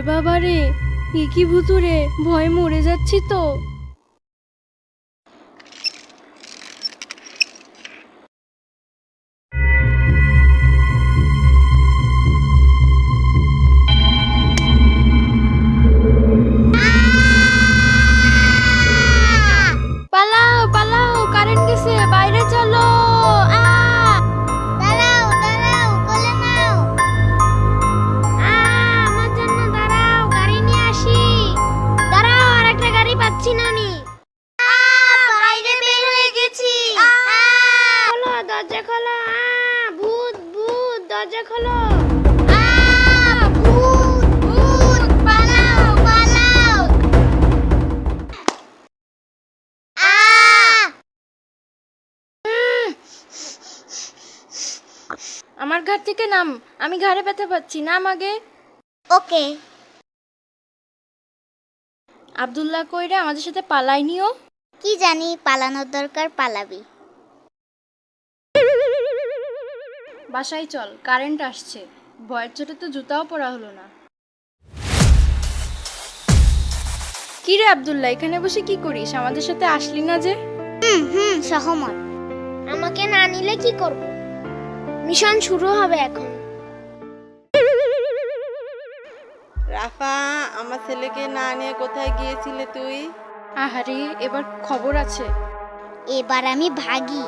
বাবা রে, কি ভুতুরে, ভয় মরে যাচ্ছি তো। পালাও পালাও, কারেন্ট গেছে, বাইরে চলো। দাঁড়াও দাঁড়াও, কোলে নাও। আমার জন্য দাঁড়াও, গাড়ি নিয়ে আসি। দাঁড়াও, আর একটা গাড়ি পাচ্ছি না আমি। বাইরে বের হয়ে গেছি। খোলো, দরজা খোলো। ভূত ভূত, দরজা খোলো। ভূত ভূত, পালাও পালাও। আমার ঘাট থেকে নাম, আমি ঘাড়ে ব্যথা পাচ্ছি, নাম আগে। ওকে। আব্দুল্লাহ কইরা আমাদের সাথে পালাইনিও। কি জানি, পালানোর দরকার, পালাবি। বাসায় চল, কারেন্ট আসছে, ভয়ের চোটে তো জুতাও পরা হলো না। কি রে আব্দুল্লাহ, এখানে বসে কি করিস? আমাদের সাথে আসলি না যে? সহমত। আমাকে না নিলে কি করব? মিশন শুরু হবে এখন। রাফা, আমার ছেলেকে না নিয়ে কোথায় গিয়েছিলে তুই? আহারে, এবার খবর আছে। এবার আমি ভাগি।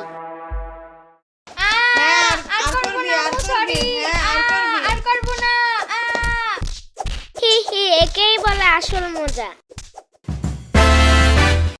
হি হি, একেই বলে আসল মজা।